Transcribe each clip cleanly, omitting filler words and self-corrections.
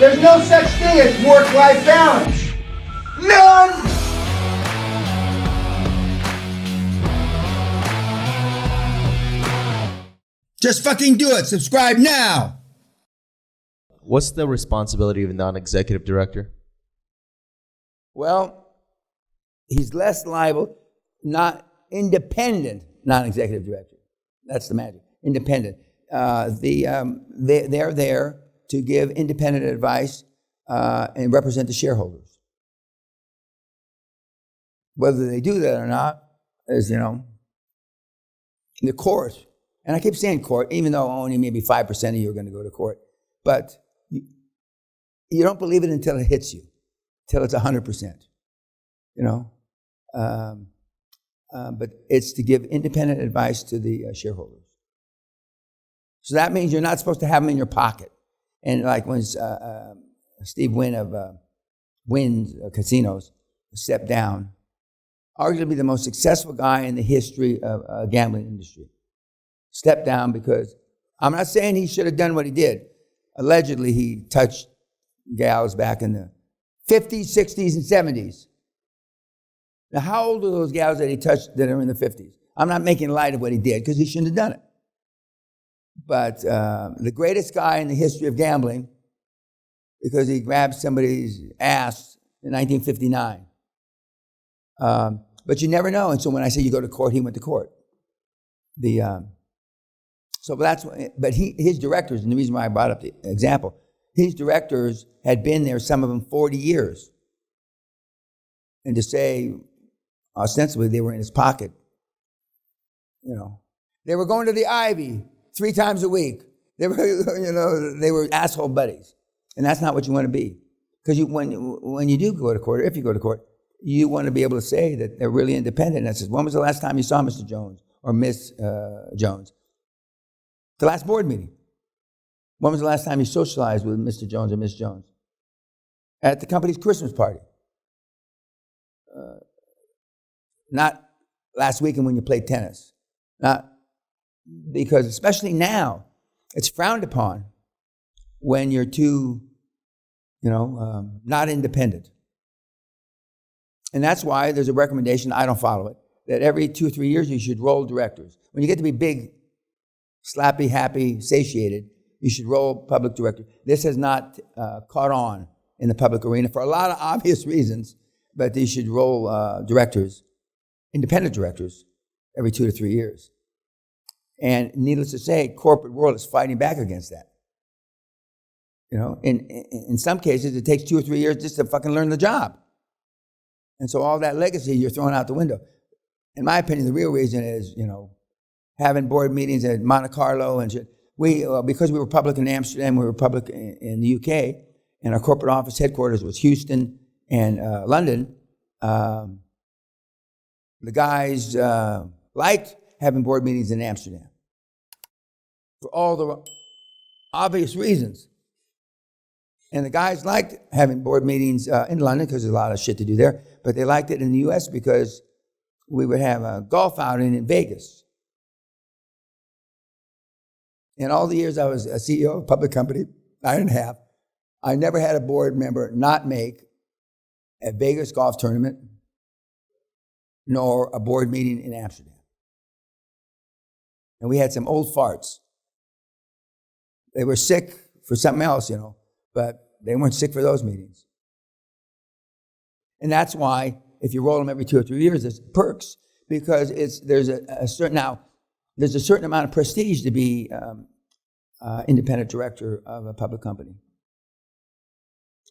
There's no such thing as work-life balance. None! Just fucking do it. Subscribe now. What's the responsibility of a non-executive director? Well, he's less liable, not independent non-executive director. That's the magic. Independent. They're there to give independent advice and represent the shareholders. Whether they do that or not is, the court. And I keep saying court, even though only maybe 5% of you are going to go to court. But you don't believe it until it hits you, till it's 100%. But it's to give independent advice to the shareholders. So that means you're not supposed to have them in your pocket. And like when Steve Wynn of Wynn's Casinos stepped down, arguably the most successful guy in the history of gambling industry, stepped down because, I'm not saying he should have done what he did. Allegedly, he touched gals back in the 50s, 60s, and 70s. Now, how old are those gals that he touched that are in the 50s? I'm not making light of what he did because he shouldn't have done it. But the greatest guy in the history of gambling, because he grabbed somebody's ass in 1959. But you never know. And so when I say you go to court, he went to court. His directors, and the reason why I brought up the example, his directors had been there, some of them 40 years. And to say, ostensibly, they were in his pocket, They were going to the Ivy 3 times a week. They were, they were asshole buddies. And that's not what you want to be. Because when you do go to court, or if you go to court, you want to be able to say that they're really independent. And it says, when was the last time you saw Mr. Jones or Miss Jones? The last board meeting. When was the last time you socialized with Mr. Jones or Miss Jones? At the company's Christmas party. Not last weekend when you played tennis. Not because, especially now, it's frowned upon when you're too, not independent. And that's why there's a recommendation, I don't follow it, that every 2 or 3 years you should roll directors. When you get to be big, slappy, happy, satiated, you should roll public director. This has not caught on in the public arena for a lot of obvious reasons, but they should roll directors, independent directors, every 2 to 3 years. And needless to say, corporate world is fighting back against that. In some cases, it takes 2 or 3 years just to fucking learn the job. And so all that legacy you're throwing out the window. In my opinion, the real reason is, having board meetings at Monte Carlo and shit. Because we were public in Amsterdam, we were public in the UK, and our corporate office headquarters was Houston and London. The guys liked having board meetings in Amsterdam for all the obvious reasons. And the guys liked having board meetings in London because there's a lot of shit to do there, but they liked it in the US because we would have a golf outing in Vegas. In all the years I was a CEO of a public company, 9.5, I never had a board member not make a Vegas golf tournament nor a board meeting in Amsterdam. And we had some old farts. They were sick for something else, but they weren't sick for those meetings. And that's why if you roll them every 2 or 3 years, there's perks, because there's a certain amount of prestige to be independent director of a public company.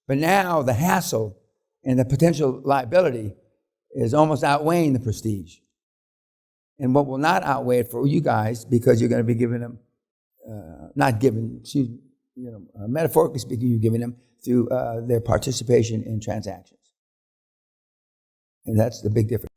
But now the hassle and the potential liability is almost outweighing the prestige. And what will not outweigh it for you guys, because you're going to be giving them, metaphorically speaking, you're giving them through their participation in transactions. And that's the big difference.